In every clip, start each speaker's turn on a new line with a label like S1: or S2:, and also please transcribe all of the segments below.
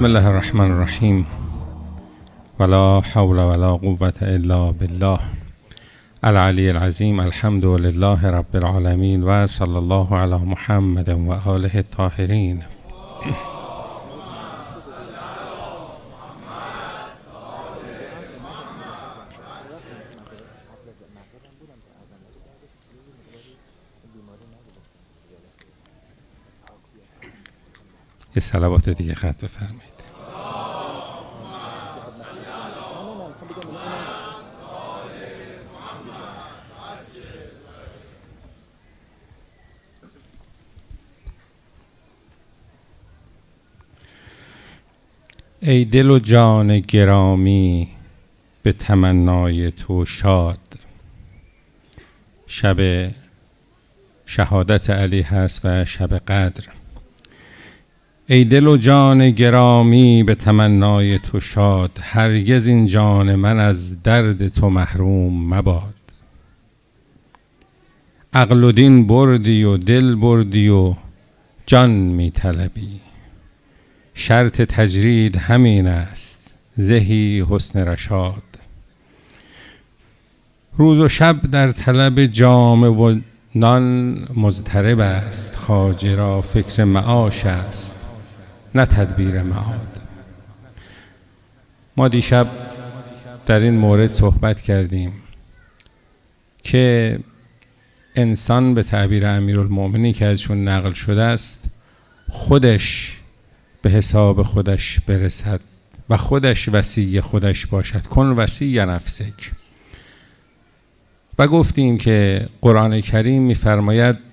S1: بسم الله الرحمن الرحیم ولا حول ولا قوة الا بالله العلی العظیم. الحمد لله رب العالمین و صلی الله علی محمد و آله الطاهرین. یه صلوات دیگه ختم بفرمایید. ای دل و جان گرامی به تمنای تو شاد. شب شهادت علی هست و شب قدر. ای دل و جان گرامی به تمنای تو شاد، هرگز این جان من از درد تو محروم مباد. عقل و دین بردی و دل بردی و جان می طلبی، شرط تجرید همین است زهی حسن رشاد. روز و شب در طلب جام و نان مضطرب است، خواجه را فکر معاش است نه تدبیر معاد. ما دیشب در این مورد صحبت کردیم که انسان به تعبیر امیرالمؤمنین که ازشون نقل شده است خودش به حساب خودش برسد و خودش وصی خودش باشد. کن وصی نفسک. و گفتیم که قرآن کریم می‌فرماید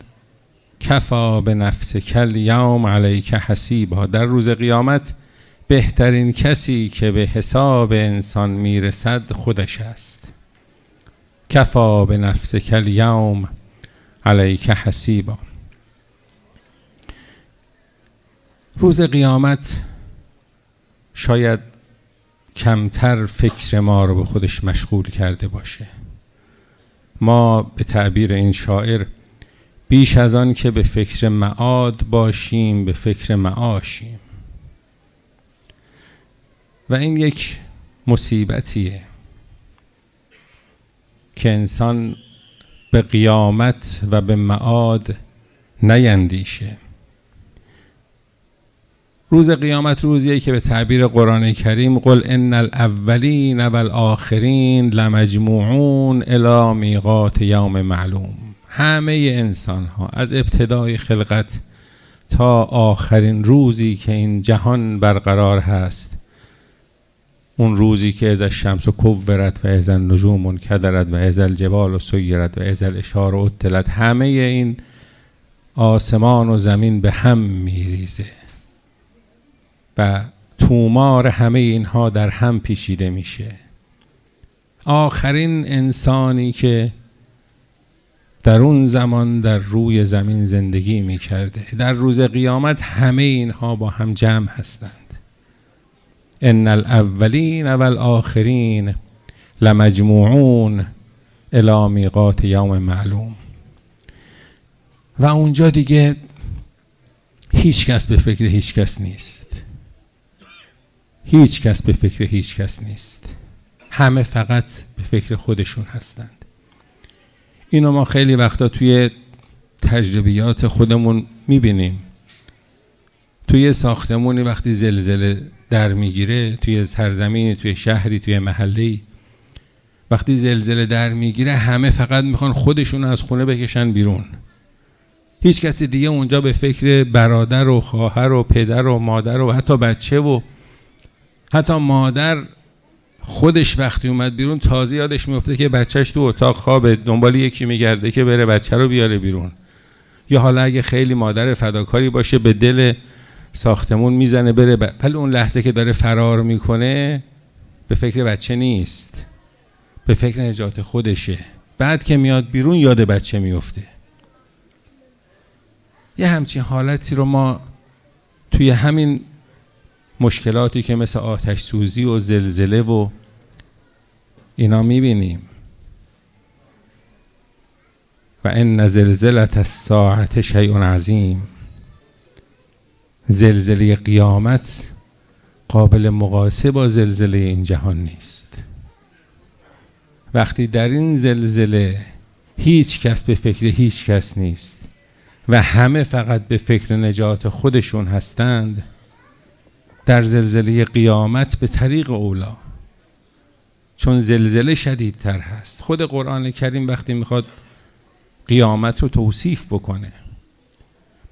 S1: کفا به نفسک الیوم علیک حسیبا. در روز قیامت بهترین کسی که به حساب انسان میرسد خودش است. کفا به نفسک الیوم علیک حسیبا. روز قیامت شاید کمتر فکر ما رو به خودش مشغول کرده باشه. ما به تعبیر این شاعر بیش از آن که به فکر معاد باشیم به فکر معاشیم و این یک مصیبتیه که انسان به قیامت و به معاد نیندیشه. روز قیامت روزیه که به تعبیر قرآن کریم قل ان الاولین والآخرین لمجموعون الی میقات یوم معلوم. همه انسان ها از ابتدای خلقت تا آخرین روزی که این جهان برقرار هست، اون روزی که اذا الشمس کورت و اذا النجوم انکدرت و اذا الجبال سیرت و اذا العشار عطلت، همه این آسمان و زمین به هم میریزه و تومار همه اینها در هم پیچیده میشه. آخرین انسانی که در اون زمان در روی زمین زندگی میکرده در روز قیامت همه اینها با هم جمع هستند. ان الاولین والآخرین لمجموعون الی میقات یوم معلوم. و اونجا دیگه هیچ کس به فکر هیچ کس نیست. هیچ کس به فکر هیچ کس نیست. همه فقط به فکر خودشون هستند. اینو ما خیلی وقتا توی تجربیات خودمون میبینیم. توی ساختمونی وقتی زلزله در میگیره، توی سرزمینی، توی شهری، توی محله‌ای وقتی زلزله در میگیره همه فقط میخوان خودشون از خونه بکشن بیرون. هیچ کسی دیگه اونجا به فکر برادر و خواهر و پدر و مادر و حتی بچه و حتی مادر خودش وقتی اومد بیرون تازه یادش میفته که بچهش تو اتاق خوابه، دنبال یکی میگرده که بره بچه رو بیاره بیرون. یا حالا اگه خیلی مادر فداکاری باشه به دل ساختمون میزنه بره، ولی اون لحظه که داره فرار میکنه به فکر بچه نیست، به فکر نجات خودشه. بعد که میاد بیرون یاد بچه میفته. یه همچین حالتی رو ما توی همین مشکلاتی که مثل آتش سوزی و زلزله و اینا میبینیم. و ان زلزلة الساعة شیء عظیم. زلزله قیامت قابل مقایسه با زلزله این جهان نیست. وقتی در این زلزله هیچ کس به فکر هیچ کس نیست و همه فقط به فکر نجات خودشون هستند، در زلزله قیامت به طریق اولا، چون زلزله شدیدتر هست. خود قرآن کریم وقتی میخواد قیامت رو توصیف بکنه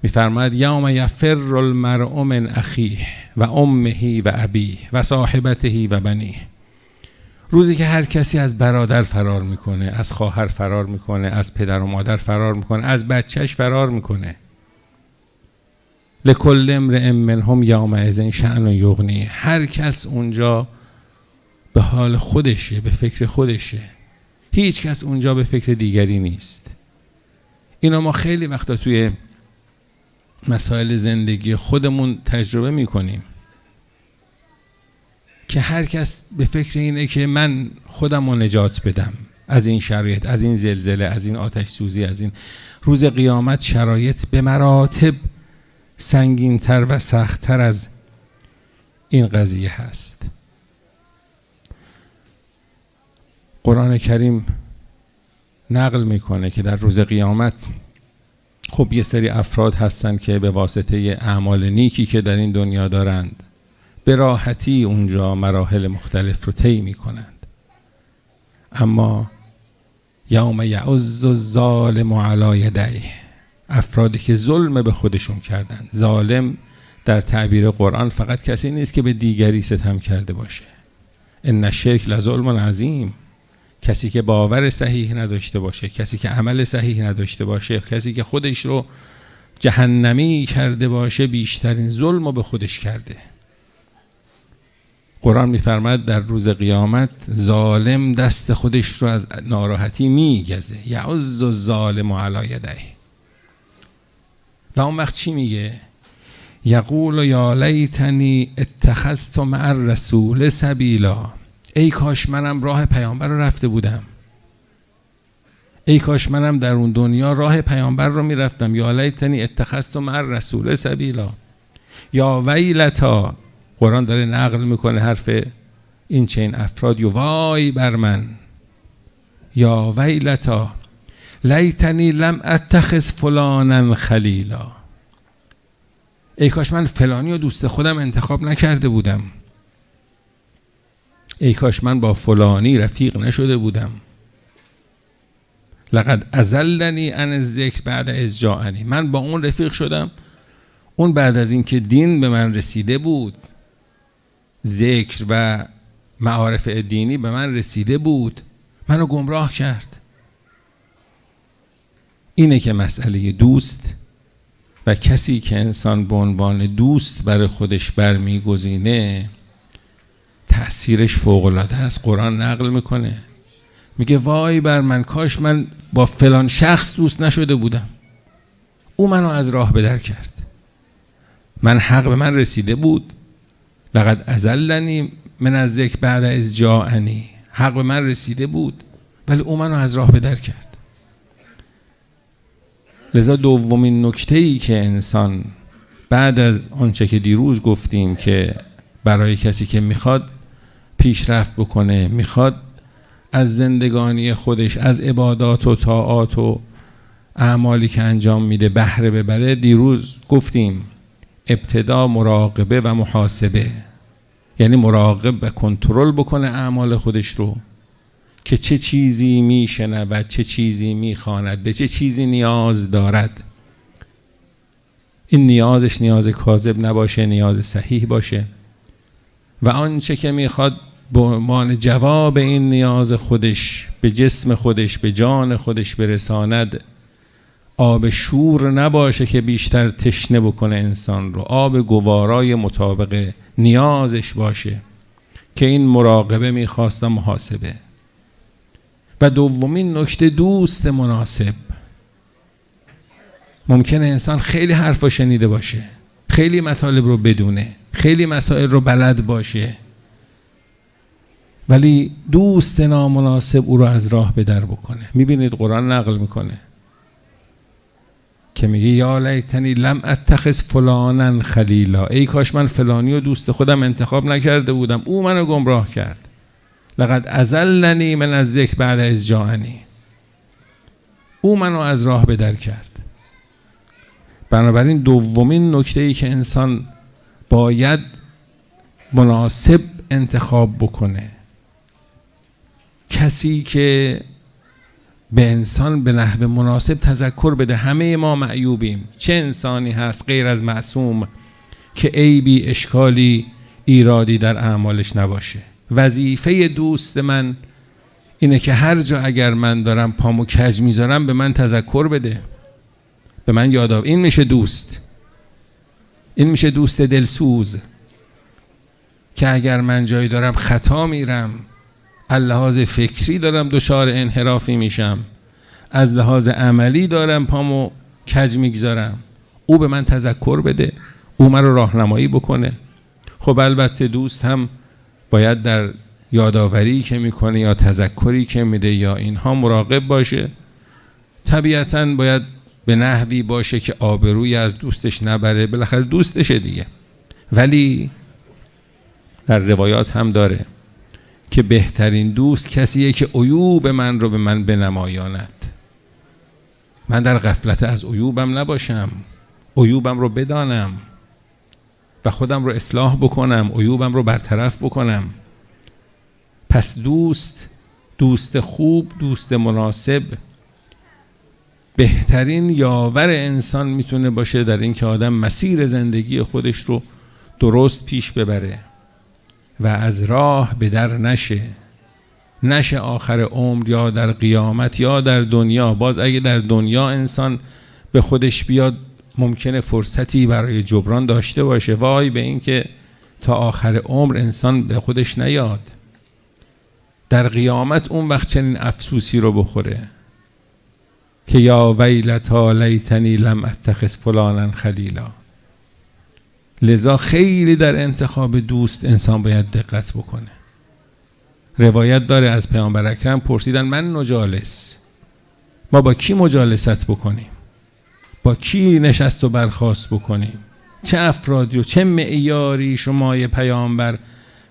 S1: میفرماید یوم یفر المرء من اخیه و امه و ابیه و صاحبته و بنیه. روزی که هر کسی از برادر فرار میکنه، از خواهر فرار میکنه، از پدر و مادر فرار میکنه، از بچهش فرار میکنه. لکل امرئ منهم یومئذ شأن یغنیه. هر کس اونجا به حال خودشه، به فکر خودشه، هیچ کس اونجا به فکر دیگری نیست. اینا ما خیلی وقتا توی مسائل زندگی خودمون تجربه میکنیم که هر کس به فکر اینه که من خودم رو نجات بدم از این شرایط، از این زلزله، از این آتش سوزی، از این روز قیامت. شرایط به مراتب سنگین‌تر و سخت‌تر از این قضیه هست. قرآن کریم نقل میکنه که در روز قیامت خب یه سری افراد هستن که به واسطه اعمال نیکی که در این دنیا دارند به راحتی اونجا مراحل مختلف رو طی میکنند. اما یوم یعض الظالم علی یدیه، افرادی که ظلم به خودشون کردن. ظالم در تعبیر قرآن فقط کسی نیست که به دیگری ستم کرده باشه. ان الشرک لظلم عظیم. کسی که باور صحیح نداشته باشه، کسی که عمل صحیح نداشته باشه، کسی که خودش رو جهنمی کرده باشه، بیشترین ظلم رو به خودش کرده. قرآن می‌فرماید در روز قیامت ظالم دست خودش رو از ناراحتی میگزه. یعض الظالم علی یدیه. و اون وقت چی میگه؟ یقول یا لیتنی اتخذت مع الرسول سبیلا. ای کاش منم راه پیامبر رو رفته بودم. ای کاش منم در اون دنیا راه پیامبر رو میرفتم. یا لیتنی اتخذت مع الرسول سبیلا. یا ویلتا. قرآن داره نقل میکنه حرف این چنین افراد. یا وای بر من. یا ویلتا لیتنی لم اتخذ فلانا خلیلا. ای کاش من فلانی و دوست خودم انتخاب نکرده بودم. ای کاش من با فلانی رفیق نشده بودم. لقد اضلنی عن الذکر بعد اذ جاءنی. من با اون رفیق شدم، اون بعد از اینکه دین به من رسیده بود، ذکر و معارف دینی به من رسیده بود، منو گمراه کرد. اینه که مسئله دوست و کسی که انسان به عنوان دوست برای خودش برمیگزینه تأثیرش فوق‌العاده است. قرآن نقل میکنه میگه وای بر من، کاش من با فلان شخص دوست نشده بودم، او منو از راه به در کرد. من حق به من رسیده بود. لقد اضلنی من الذکر بعد اذ جاءنی. حق به من رسیده بود ولی او منو از راه به در کرد. لذا دومین نکته‌ای که انسان بعد از آنچه که دیروز گفتیم که برای کسی که میخواد پیشرفت بکنه، میخواد از زندگانی خودش، از عبادات و طاعات و اعمالی که انجام میده بهره ببره، دیروز گفتیم ابتدا مراقبه و محاسبه. یعنی مراقب و کنترل بکنه اعمال خودش رو که چه چیزی میشنود، چه چیزی میخواند، به چه چیزی نیاز دارد. این نیازش نیاز کاذب نباشه، نیاز صحیح باشه و آنچه که میخواد به عنوان جواب این نیاز خودش به جسم خودش، به جان خودش برساند، آب شور نباشه که بیشتر تشنه بکنه انسان رو، آب گوارای مطابق نیازش باشه که این مراقبه میخواست و محاسبه. و دومین نکته دوست مناسب. ممکنه انسان خیلی حرفا شنیده باشه، خیلی مطالب رو بدونه، خیلی مسائل رو بلد باشه، ولی دوست نامناسب او رو از راه به در بکنه. میبینید قرآن نقل میکنه که میگه یا لیتنی لم اتخذ فلانا خلیلا، ای کاش من فلانی و دوست خودم انتخاب نکرده بودم، او منو گمراه کرد. لقد اضلنی من الذکر بعد اذ جاءنی، او منو از راه به در کرد. بنابراین دومین نکته ای که انسان باید مناسب انتخاب بکنه، کسی که به انسان به نحو مناسب تذکر بده. همه ما معیوبیم، چه انسانی هست غیر از معصوم که عیبی، اشکالی، ایرادی در اعمالش نباشه. وظیفه دوست من اینه که هر جا اگر من دارم پامو کج میذارم به من تذکر بده، به من یاد آور. این میشه دوست، این میشه دوست دلسوز که اگر من جایی دارم خطا میرم، از لحاظ فکری دارم دچار انحرافی میشم، از لحاظ عملی دارم پامو کج میگذارم، او به من تذکر بده، او من رو راهنمایی بکنه. خب البته دوست هم باید در یادآوری که میکنه یا تذکری که میده یا اینها مراقب باشه. طبیعتاً باید به نحوی باشه که آبروی از دوستش نبره، بالاخره دوستشه دیگه. ولی در روایات هم داره که بهترین دوست کسیه که عیوب من رو به من بنمایاند. من در غفلت از عیوبم نباشم، عیوبم رو بدانم و خودم رو اصلاح بکنم، عیوبم رو برطرف بکنم. پس دوست خوب، دوست مناسب بهترین یاور انسان میتونه باشه در این که آدم مسیر زندگی خودش رو درست پیش ببره و از راه به در نشه آخر عمر یا در قیامت یا در دنیا. باز اگه در دنیا انسان به خودش بیاد ممکنه فرصتی برای جبران داشته باشه، وای به این که تا آخر عمر انسان به خودش نیاد. در قیامت اون وقت چنین افسوسی رو بخوره که یا ویلتا لیتنی لم اتخذ فلانا خلیلا. لذا خیلی در انتخاب دوست انسان باید دقت بکنه. روایت داره از پیامبر اکرم پرسیدن من نجالس، ما با کی مجالست بکنیم، با کی نشست و برخاست بکنیم، چه افرادی و چه معیاری شما پیامبر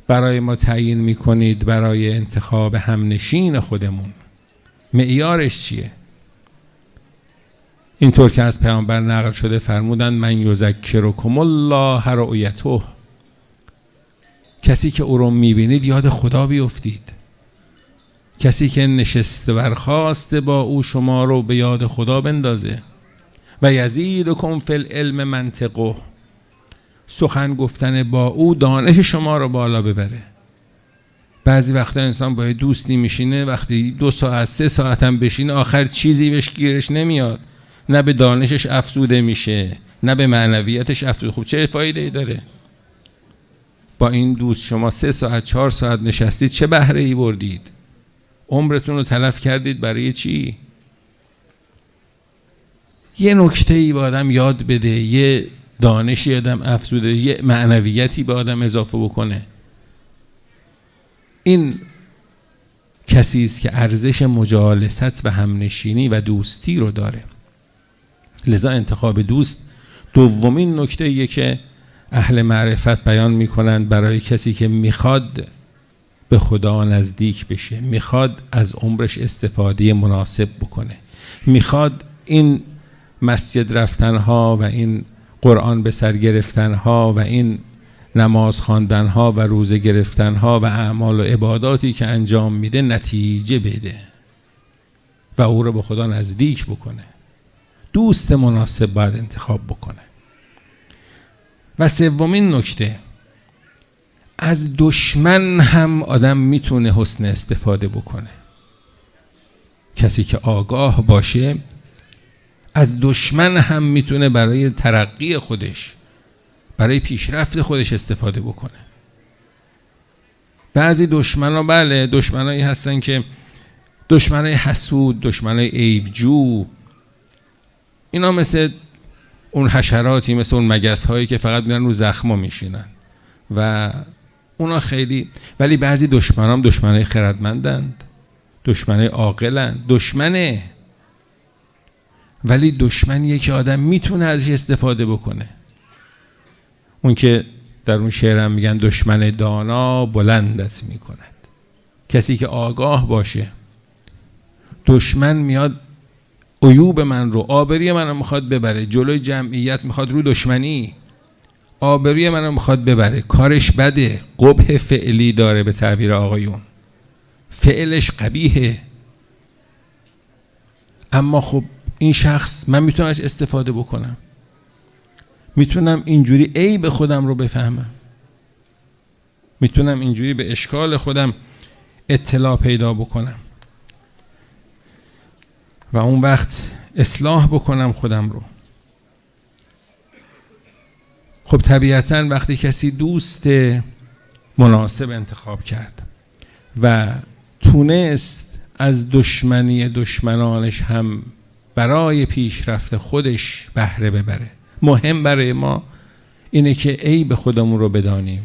S1: برای ما تعیین میکنید برای انتخاب همنشین خودمون؟ معیارش چیه؟ اینطور که از پیامبر نقل شده فرمودن من یذکرکم الله رؤیته، کسی که او رو میبینید یاد خدا بیفتید، کسی که نشسته برخاسته با او شما رو به یاد خدا بندازه. و یزیدکم فی العلم منطقه، سخن گفتن با او دانش شما رو بالا ببره. بعضی وقتا انسان با دوستی میشینه، وقتی 2 ساعت 3 ساعت هم بشینه آخر چیزی بهش گیرش نمیاد، نه به دانشش افزوده میشه نه به معنویتش افزوده. خب چه فایده ای داره؟ با این دوست شما 3 ساعت 4 ساعت نشستید، چه بهره ای بردید؟ عمرتون رو تلف کردید برای چی؟ یه نکته ای به آدم یاد بده، یه دانشی آدم افزوده، یه معنویتی به آدم اضافه بکنه. این کسی است که ارزش مجالست و همنشینی و دوستی رو داره. لذا انتخاب دوست دومین نکته ایه که اهل معرفت بیان میکنند برای کسی که میخواد به خدا نزدیک بشه، میخواد از عمرش استفاده مناسب بکنه، میخواد این مسجد رفتنها و این قرآن به سر گرفتنها و این نماز خواندنها و روزه گرفتنها و اعمال و عباداتی که انجام میده نتیجه بده و او رو به خدا نزدیک بکنه. دوست مناسب باید انتخاب بکنه. و سومین نکته، از دشمن هم آدم میتونه حسن استفاده بکنه. کسی که آگاه باشه از دشمن هم میتونه برای ترقی خودش، برای پیشرفت خودش استفاده بکنه. بعضی دشمنا بله دشمنایی هستن که دشمنای حسود، دشمنای عیبجو، اینا مثل اون حشراتی، مثل اون مگس هایی که فقط میرن رو زخما میشینن و اونا خیلی. ولی بعضی دشمنام دشمنای خردمندند، دشمنای عاقلند، دشمنه ولی دشمنیه که آدم میتونه ازش استفاده بکنه. اون که در اون شعرم میگن دشمن دانا بلندت میکند. کسی که آگاه باشه، دشمن میاد عیوب من رو، آبروی من رو میخواد ببره، جلوی جمعیت میخواد رو دشمنی آبروی من رو میخواد ببره، کارش بده، قبح فعلی داره به تعبیر آقایون، فعلش قبیحه. اما خب این شخص من میتونم ازش استفاده بکنم، میتونم اینجوری عیب خودم رو بفهمم، میتونم اینجوری به اشکال خودم اطلاع پیدا بکنم و اون وقت اصلاح بکنم خودم رو. خب طبیعتاً وقتی کسی دوست مناسب انتخاب کرد و تونست از دشمنی دشمنانش هم برای پیشرفت خودش بهره ببره. مهم برای ما اینه که عیب خودمون رو بدانیم،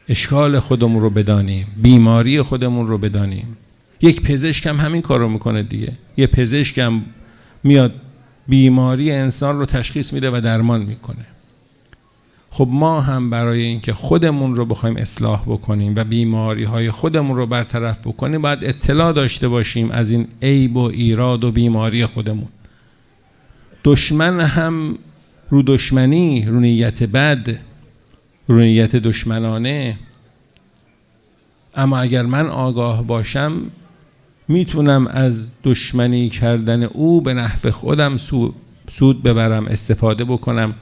S1: اشکال خودمون رو بدانیم، بیماری خودمون رو بدانیم. یک پزشک هم همین کار رو میکنه دیگه. یه پزشک هم میاد بیماری انسان رو تشخیص میده و درمان میکنه. خب ما هم برای اینکه خودمون رو بخوایم اصلاح بکنیم و بیماری های خودمون رو برطرف بکنیم باید اطلاع داشته باشیم از این عیب و ایراد و بیماری خودمون. دشمن هم رو دشمنی، رو نیت بد، رو نیت دشمنانه، اما اگر من آگاه باشم میتونم از دشمنی کردن او به نحو خودم سود ببرم، استفاده بکنم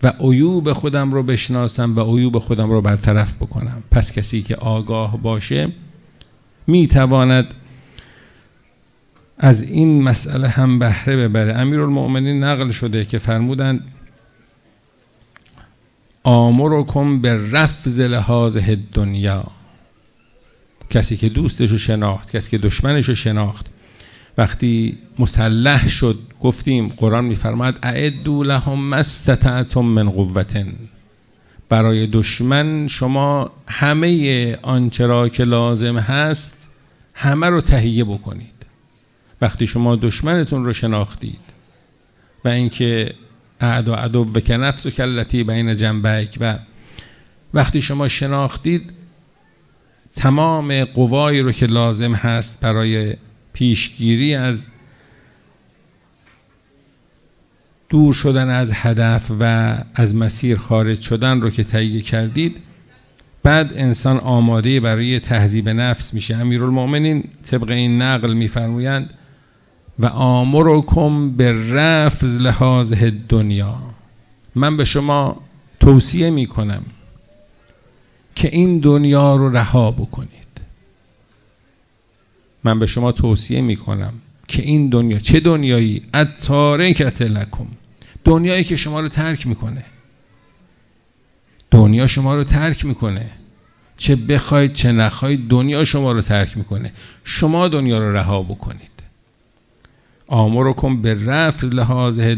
S1: و عیوب خودم رو بشناسم و عیوب خودم رو برطرف بکنم. پس کسی که آگاه باشه میتواند از این مسئله هم بهره ببره. امیرالمؤمنین نقل شده که فرمودند آمرکم بالرفض لهذه الدنیا. کسی که دوستش رو شناخت، کسی که دشمنش رو شناخت، وقتی مسلح شد، گفتیم قرآن میفرماید اعدوا لهم ما استطعتم من قوة. برای دشمن شما همه آنچه را که لازم هست همه رو تهیه بکنید. وقتی شما دشمنتون رو شناختید و اینکه اعدو عدوک نفسک التی بین جنبیک، و وقتی شما شناختید تمام قوایی رو که لازم هست برای پیشگیری از دور شدن از هدف و از مسیر خارج شدن رو که تهیه کردید، بعد انسان آماده برای تهذیب نفس میشه. امیرالمؤمنین طبق این نقل میفرمایند و آمرکم بالرفض لهذه الدنیا. من به شما توصیه میکنم که این دنیا رو رها بکنید. من به شما توصیه میکنم که این دنیا، چه دنیایی؟ التارکة لکم، دنیایی که شما رو ترک میکنه. دنیا شما رو ترک میکنه، چه بخواید چه نخواید دنیا شما رو ترک میکنه. شما دنیا رو رها بکنید. آمرکم بالرفض لهذه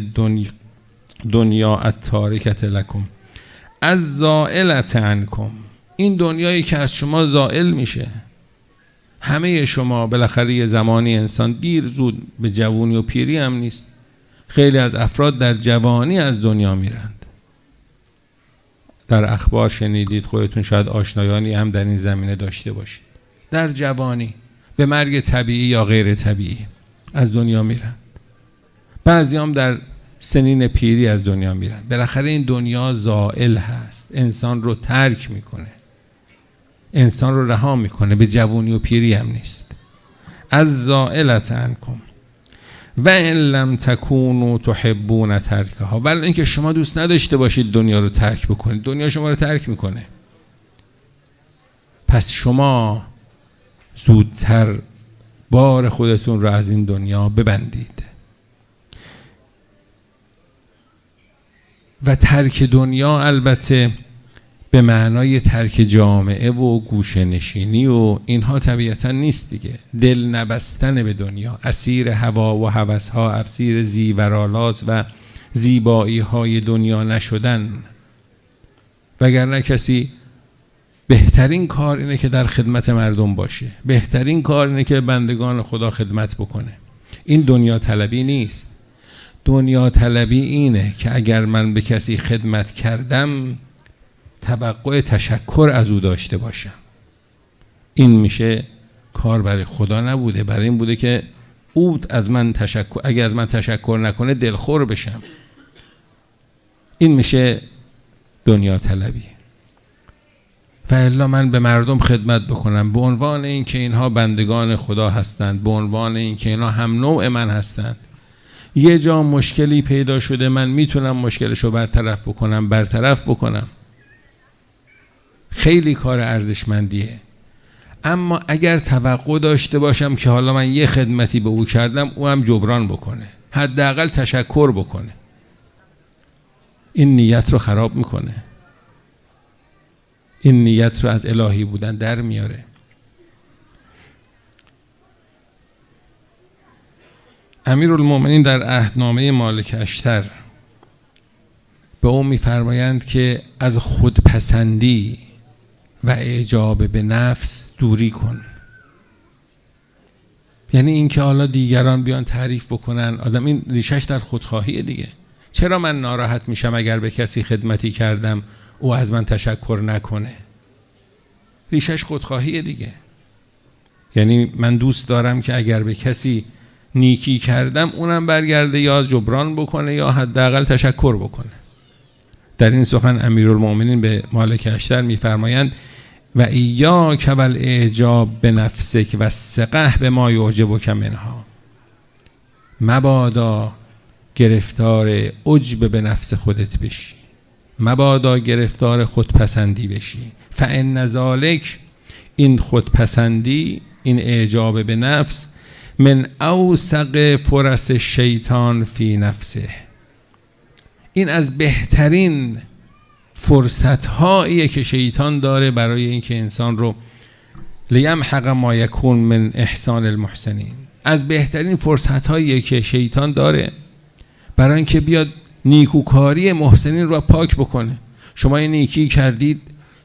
S1: الدنیا التارکة لکم الزائلة عنکم. این دنیایی که از شما زائل میشه. همه شما بالاخره یه زمانی انسان دیر زود به جوانی و پیری هم نیست. خیلی از افراد در جوانی از دنیا میرند. در اخبار شنیدید، خودتون شاید آشنایانی هم در این زمینه داشته باشید. در جوانی به مرگ طبیعی یا غیر طبیعی از دنیا میرند. بعضی هم در سنین پیری از دنیا میرند. بالاخره این دنیا زائل هست، انسان رو ترک میکنه، انسان رو رها میکنه، به جوانی و پیری هم نیست. از زائلة عنکم و ان لم تکونوا تحبون ترکها. ولی اینکه شما دوست نداشته باشید دنیا رو ترک بکنید، دنیا شما رو ترک میکنه. پس شما زودتر بار خودتون رو از این دنیا ببندید. و ترک دنیا البته به معنای ترک جامعه و گوشه نشینی و اینها طبیعتا نیست دیگه. دل نبستن به دنیا، اسیر هوا و هوسها، اسیر زیورالات و زیبایی های دنیا نشدن. وگرنه کسی بهترین کار اینه که در خدمت مردم باشه، بهترین کار اینه که بندگان خدا خدمت بکنه. این دنیا طلبی نیست. دنیا طلبی اینه که اگر من به کسی خدمت کردم توقع تشکر از او داشته باشم. این میشه کار برای خدا نبوده، برای این بوده که او از من تشکر، اگر از من تشکر نکنه دلخور بشم. این میشه دنیا طلبی. و الا من به مردم خدمت بکنم به عنوان این که اینها بندگان خدا هستند، به عنوان این که اینها هم نوع من هستند. یه جا مشکلی پیدا شده من میتونم مشکلشو برطرف بکنم. خیلی کار ارزشمندیه. اما اگر توقع داشته باشم که حالا من یه خدمتی به او کردم او هم جبران بکنه، حداقل تشکر بکنه، این نیت رو خراب میکنه. این نیت رو از الهی بودن در میاره. امیرالمومنین در عهدنامه مالک اشتر به او میفرمایند که از خودپسندی و اعجاب به نفس دوری کن. یعنی اینکه حالا دیگران بیان تعریف بکنن، آدم این ریشش در خودخواهی دیگه. چرا من ناراحت میشم اگر به کسی خدمتی کردم او از من تشکر نکنه؟ ریشش خودخواهی دیگه. یعنی من دوست دارم که اگر به کسی نیکی کردم اونم برگرده یا جبران بکنه یا حداقل تشکر بکنه. در این سخن امیرالمومنین به مالک اشتر میفرمایند و ایاک والاعجاب بنفسک و الثقة بما یعجبک منها. مبادا گرفتار عجب به نفس خودت بشی، مبادا گرفتار خودپسندی بشی. فان ذلک، این خودپسندی، این اعجاب به نفس، من اوثق فرص شیطان فی نفسه، این از بهترین فرصت‌هاییه که شیطان داره برای اینکه انسان رو لیمحق ما یکون من احسان المحسنین، از بهترین فرصت‌هاییه که شیطان داره برای اینکه بیاد نیکوکاری محسنین رو پاک بکنه. شما یه نیکی کردید،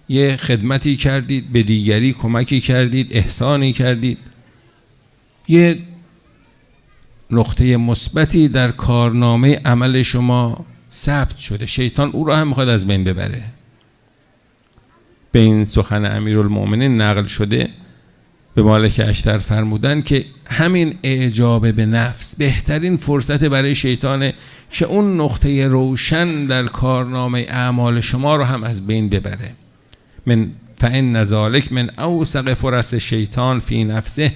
S1: یه خدمتی کردید، به دیگری کمکی کردید، احسانی کردید، یه نقطه مثبتی در کارنامه عمل شما ثبت شده، شیطان او را هم میخواد از بین ببره. به این سخن امیرالمومنین نقل شده به مالک اشتر فرمودن که همین اعجاب به نفس بهترین فرصت برای شیطانه که اون نقطه روشن در کارنامه اعمال شما رو هم از بین ببره. من فإن ذلک من اوثق فرص شیطان فی نفسه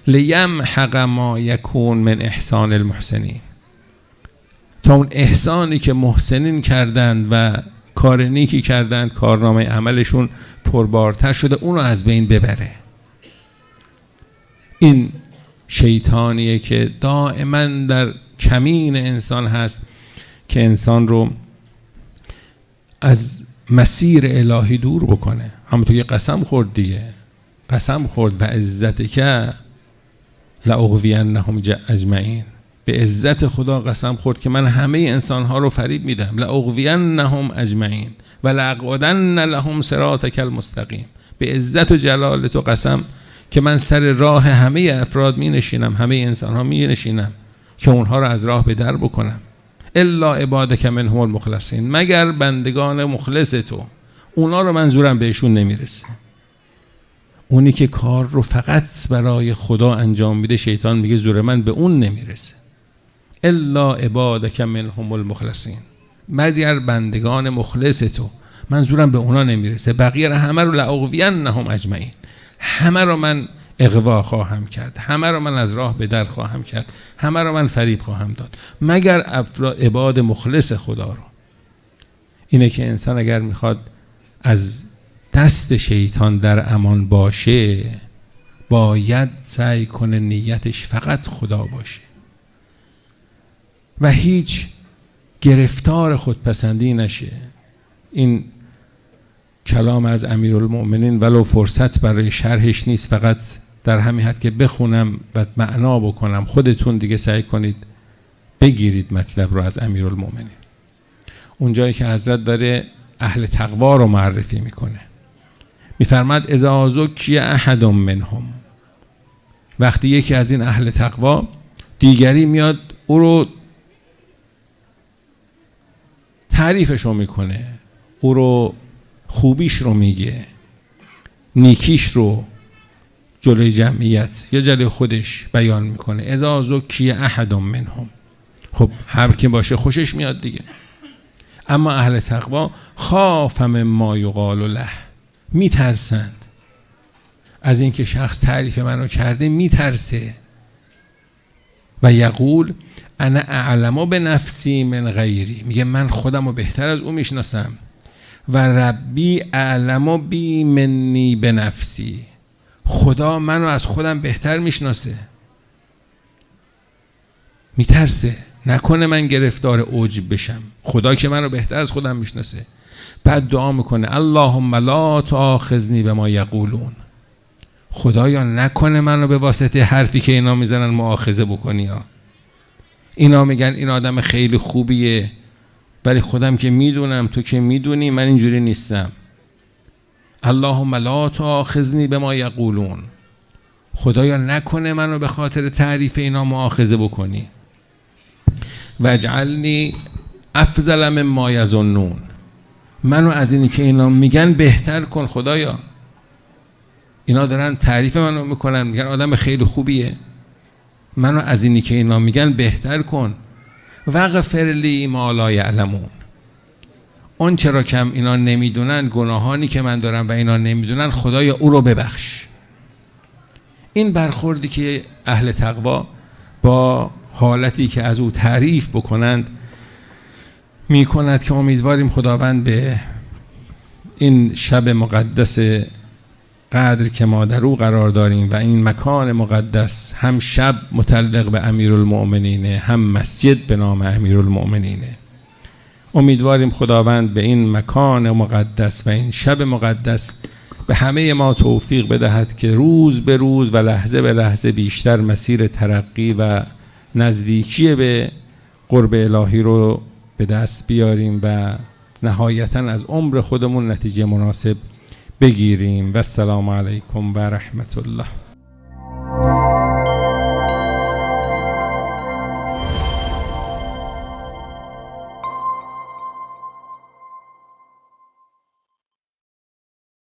S1: لیمحق ما یکون من احسان المحسنین، تا اون احسانی که محسنین کردند و کار نیکی کردند، کارنامه عملشون پربارتر شده، اون رو از بین ببره. این شیطانیه که دائما در کمین انسان هست که انسان رو از مسیر الهی دور بکنه. همونطور که قسم خورد دیگه، قسم خورد و عزتک لاغوینهم اجمعین، به عزت خدا قسم خورد که من همه انسانها رو فریب میدم. لاغوینهم اجمعین و لاقعدن لهم صراطک المستقیم، به عزت و جلال تو قسم که من سر راه همه افراد می نشینم، همه انسانها می نشینم که اونها رو از راه به در بکنم. الا عبادک منهم المخلصین، مگر بندگان مخلص تو، اونا رو منظورم بهشون نمیرسه. اونی که کار رو فقط برای خدا انجام میده، شیطان میگه زور من به اون نمیرسه. الا عبادک منهم المخلصین، مگر بندگان مخلص تو، منظورم به اونا نمیرسه. بقیه همه رو لاغوینهم اجمعین، همه رو من اغوا خواهم کرد، همه رو من از راه به در خواهم کرد، همه رو من فریب خواهم داد، مگر عباد مخلص خدا رو. اینه که انسان اگر میخواد از دست شیطان در امان باشه، باید سعی کنه نیتش فقط خدا باشه و هیچ گرفتار خودپسندی نشه. این کلام از امیرالمومنین ولو فرصت برای شرحش نیست، فقط در همین حد که بخونم و معنا بکنم. خودتون دیگه سعی کنید بگیرید مطلب رو از امیرالمومنین. اونجایی که حضرت داره اهل تقوا رو معرفی میکنه، میفرماد اذا ذکی احد منهم، وقتی یکی از این اهل تقوا دیگری میاد او رو تعریفش رو میکنه، او رو خوبیش رو میگه، نیکیش رو جلوی جمعیت یا جلوی خودش بیان میکنه. اذا ذکی احد منهم، خب هر کی باشه خوشش میاد دیگه. اما اهل تقوا خاف مما یقال له، میترسند از اینکه شخص تعریف منو کرده، میترسه. و یقول انا اعلم بنفسی من غیری، میگه من خودم رو بهتر از او میشناسم. و ربی اعلم بی منی بنفسی، خدا منو از خودم بهتر میشناسه. میترسه نکنه من گرفتار عجب بشم، خدا که منو بهتر از خودم میشناسه. بعد دعا میکنه اللهم لا تؤاخذنی بما یقولون، خدایا نکنه منو به واسطه حرفی که اینا میزنن مؤاخذه بکنی ها. اینا میگن این آدم خیلی خوبیه، ولی خودم که میدونم، تو که میدونی من اینجوری نیستم. اللهم لا تؤاخذنی بما یقولون، خدایا نکنه منو به خاطر تعریف اینا مؤاخذه بکنی. واجعلنی افضل مما یظنون، منو از اینی که اینا میگن بهتر کن خدایا. اینا دارن تعریف منو میکنن، میگن آدم خیلی خوبیه، منو از اینی که اینا میگن بهتر کن. وغفر لی ما لا یعلمون، اون چرا کم اینا نمیدونن، گناهانی که من دارم و اینا نمیدونن، خدایا او رو ببخش. این برخوردی که اهل تقوا با حالتی که از او تعریف بکنند میکند که امیدواریم خداوند به این شب مقدس قدر که ما در او قرار داریم و این مکان مقدس، هم شب متعلق به امیرالمؤمنین، هم مسجد به نام امیرالمؤمنین، امیدواریم خداوند به این مکان مقدس و این شب مقدس به همه ما توفیق بدهد که روز به روز و لحظه به لحظه بیشتر مسیر ترقی و نزدیکی به قرب الهی رو به دست بیاریم و نهایتاً از عمر خودمون نتیجه مناسب بگیریم. و السلام علیکم و رحمت الله.